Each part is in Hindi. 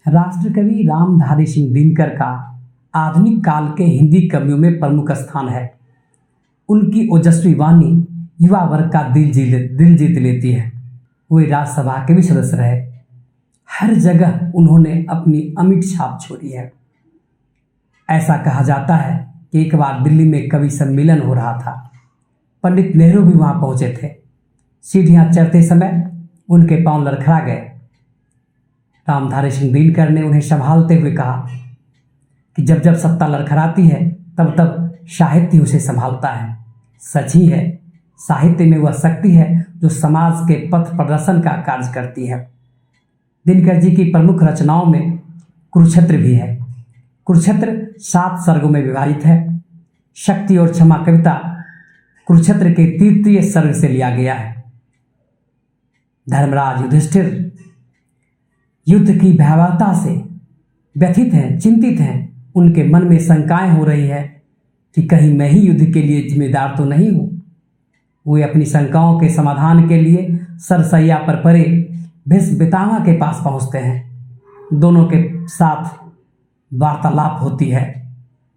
राष्ट्रकवि रामधारी सिंह दिनकर का आधुनिक काल के हिंदी कवियों में प्रमुख स्थान है। उनकी ओजस्वी वाणी युवा वर्ग का दिल जीत लेती है। वे राज्यसभा के भी सदस्य रहे। हर जगह उन्होंने अपनी अमिट छाप छोड़ी है। ऐसा कहा जाता है कि एक बार दिल्ली में कवि सम्मेलन हो रहा था। पंडित नेहरू भी वहां पहुंचे थे। सीढ़ियां चढ़ते समय उनके पांव लड़खड़ा गए। रामधारी सिंह दिनकर ने उन्हें संभालते हुए कहा कि जब जब सत्ता लड़खड़ाती है तब तब साहित्य उसे संभालता है। सच ही है, साहित्य में वह शक्ति है जो समाज के पथ प्रदर्शन का कार्य करती है। दिनकर जी की प्रमुख रचनाओं में कुरुक्षेत्र भी है। कुरुक्षेत्र 7 सर्गों में विभाजित है। शक्ति और क्षमा कविता कुरुक्षेत्र के तृतीय सर्ग से लिया गया है। धर्मराज युधिष्ठिर युद्ध की भयावहता से व्यथित हैं, चिंतित हैं। उनके मन में शंकाएं हो रही है कि कहीं मैं ही युद्ध के लिए जिम्मेदार तो नहीं हूं। वे अपनी शंकाओं के समाधान के लिए सरसैया पर पड़े भीष्म पितामह के पास पहुंचते हैं। दोनों के साथ वार्तालाप होती है।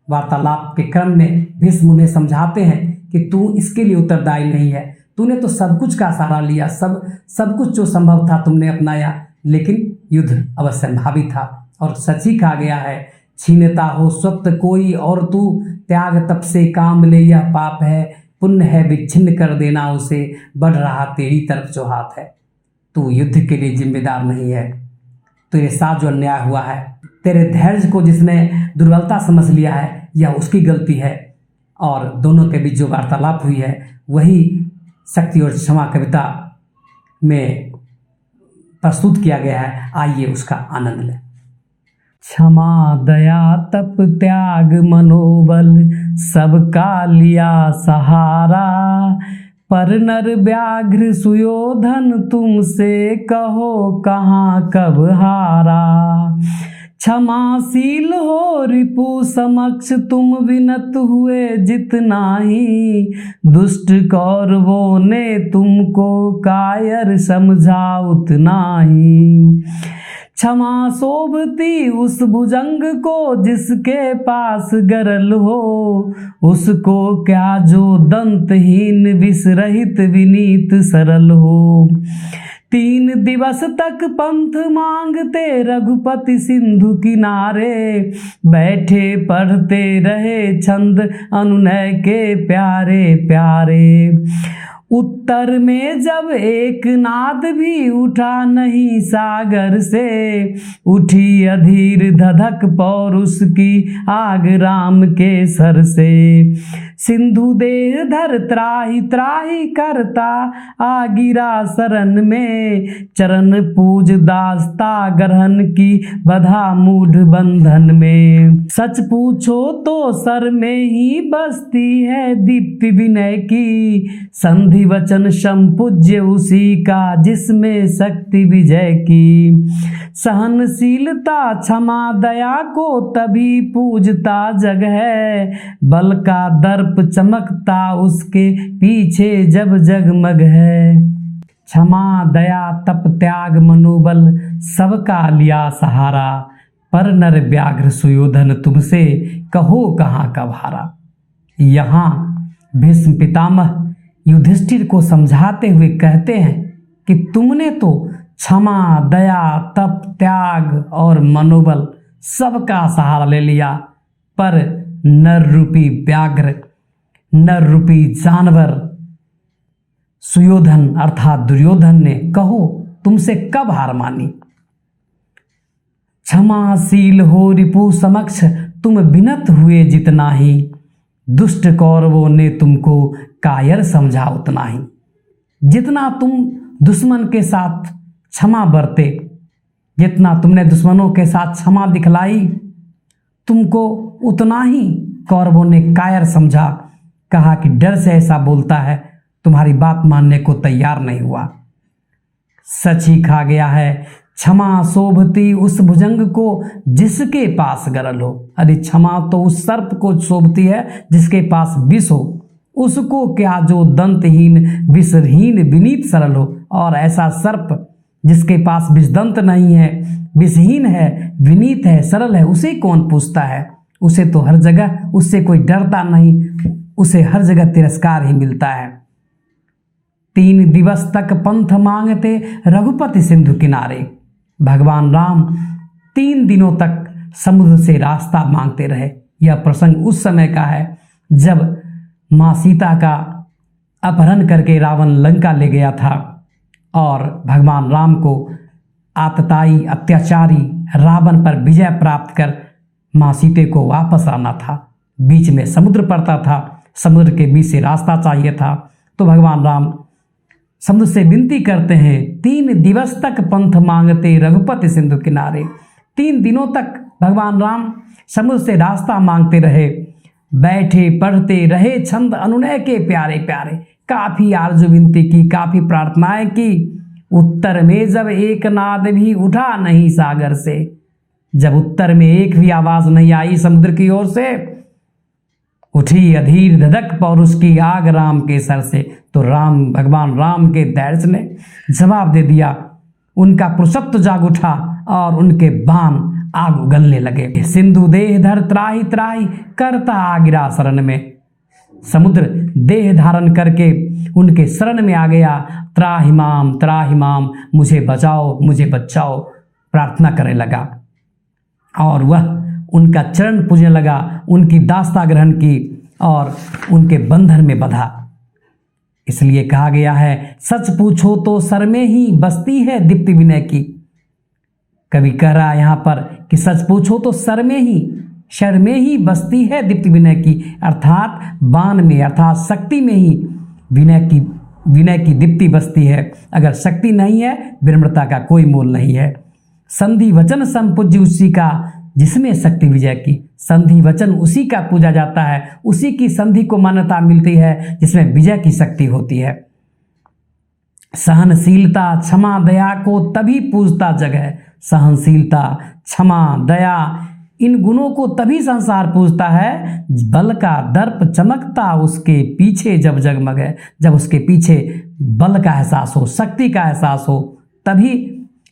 वार्तालाप के क्रम में भीष्म उन्हें समझाते हैं कि तू इसके लिए उत्तरदायी नहीं है। तूने तो सब कुछ का सहारा लिया, सब कुछ जो संभव था तुमने अपनाया, लेकिन युद्ध अवश्यंभावी था। और सच ही कहा गया है, छीनता हो स्वत्व कोई और तू त्याग तप से काम ले, यह पाप है पुण्य है विच्छिन्न कर देना उसे, बढ़ रहा तेरी तरफ जो हाथ है। तू युद्ध के लिए जिम्मेदार नहीं है। तेरे साथ जो अन्याय हुआ है, तेरे धैर्य को जिसने दुर्बलता समझ लिया है, यह उसकी गलती है। और दोनों के बीच जो वार्तालाप हुई है वही शक्ति और क्षमा कविता में प्रस्तुत किया गया है। आइए उसका आनंद लें। क्षमा दया तप त्याग मनोबल सबका लिया सहारा, पर नर व्याघ्र सुयोधन तुमसे कहो कहाँ कब हारा। क्षमाशील हो रिपु समक्ष तुम विनत हुए जितना ही, दुष्ट कौरवों ने तुमको कायर समझा उतना ही। क्षमा शोभती उस भुजंग को जिसके पास गरल हो, उसको क्या जो दंतहीन विषरहित विनीत सरल हो। 3 दिवस तक पंथ मांगते रघुपति सिंधु किनारे, बैठे पढ़ते रहे छंद अनुनय के प्यारे प्यारे। उत्तर में जब एक नाद भी उठा नहीं सागर से, उठी अधीर धधक पौरुष की आग राम के सर से। सिंधु देह धर त्राहि त्राहि करता आ गिरा शरण में, चरण पूज दास्ता ग्रहण की बधा मूढ़ बंधन में। सच पूछो तो सर में ही बसती है दीप्ति विनय की, संधि वचन संपूज्य उसी का जिसमें शक्ति विजय की। सहनशीलता क्षमा दया को तभी पूजता जग है, बल का दर्प चमकता उसके पीछे जब जगमग है। क्षमा दया तप त्याग मनोबल सबका लिया सहारा, पर नर व्याघ्र सुयोधन तुमसे कहो कहाँ कब हारा। यहाँ भीष्म पितामह युधिष्ठिर को समझाते हुए कहते हैं कि तुमने तो क्षमा दया तप त्याग और मनोबल सबका सहारा ले लिया, पर नर रूपी व्याघ्र, नर रूपी जानवर सुयोधन अर्थात दुर्योधन ने कहो तुमसे कब हार मानी। क्षमाशील हो रिपु समक्ष तुम विनत हुए जितना ही, दुष्ट कौरवों ने तुमको कायर समझा उतना ही। जितना तुम दुश्मन के साथ क्षमा बरते, जितना तुमने दुश्मनों के साथ क्षमा दिखलाई, तुमको उतना ही कौरवों ने कायर समझा। कहा कि डर से ऐसा बोलता है, तुम्हारी बात मानने को तैयार नहीं हुआ। सच ही कहा गया है, क्षमा शोभती उस भुजंग को जिसके पास गरल हो। अरे क्षमा तो उस सर्प को शोभती है जिसके पास विष हो, उसको क्या जो दंतहीन विषहीन विनीत सरल हो। और ऐसा सर्प जिसके पास विषदंत नहीं है, विषहीन है, विनीत है, सरल है, उसे कौन पूछता है? उसे तो हर जगह, उससे कोई डरता नहीं, उसे हर जगह तिरस्कार ही मिलता है। 3 दिवस तक पंथ मांगते रघुपति सिंधु किनारे। भगवान राम 3 दिनों तक समुद्र से रास्ता मांगते रहे। यह प्रसंग उस समय का है जब माँ सीता का अपहरण करके रावण लंका ले गया था और भगवान राम को आतताई अत्याचारी रावण पर विजय प्राप्त कर माँ सीते को वापस आना था। बीच में समुद्र पड़ता था, समुद्र के बीच से रास्ता चाहिए था। तो भगवान राम समुद्र से विनती करते हैं, 3 दिवस तक पंथ मांगते रघुपति सिंधु किनारे। 3 दिनों तक भगवान राम समुद्र से रास्ता मांगते रहे, बैठे पढ़ते रहे छंद अनुनय के प्यारे प्यारे। काफी आरजू विनती की, काफी प्रार्थनाएं की। उत्तर में जब एक नाद भी उठा नहीं सागर से, जब उत्तर में एक भी आवाज नहीं आई समुद्र की ओर से, उठी अधीर धधक पौरुष की आग राम के सर से। तो भगवान राम के धैर्य ने जवाब दे दिया। उनका पुरुषत्व जाग उठा और उनके बाण आग उगलने लगे। सिंधु देह धर त्राहि त्राहि करता आ गिरा शरण में। समुद्र देह धारण करके उनके शरण में आ गया। त्राहि माम, मुझे बचाओ, मुझे बचाओ, प्रार्थना करने लगा और वह उनका चरण पूजने लगा, उनकी दास्ता ग्रहण की और उनके बंधन में बंधा। इसलिए कहा गया है, सच पूछो तो सर में ही बसती है दीप्ति विनय की। कवि कह रहा है यहाँ पर कि सच पूछो तो सर में ही बसती है दीप्ति विनय की, अर्थात बाण में, अर्थात शक्ति में ही विनय की दीप्ति बसती है। अगर शक्ति नहीं है, विनम्रता का कोई मोल नहीं है। संधि वचन संपूज्य उसी का जिसमें शक्ति विजय की। संधि वचन उसी का पूजा जाता है, उसी की संधि को मान्यता मिलती है जिसमें विजय की शक्ति होती है। सहनशीलता क्षमा दया को तभी पूजता जग है। सहनशीलता क्षमा दया इन गुणों को तभी संसार पूजता है। बल का दर्प चमकता उसके पीछे जब जगमग है, जब उसके पीछे बल का एहसास हो, शक्ति का एहसास हो, तभी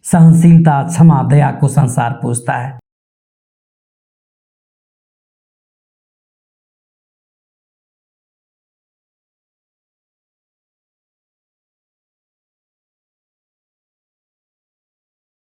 सहनशीलता क्षमा दया को संसार पूजता है।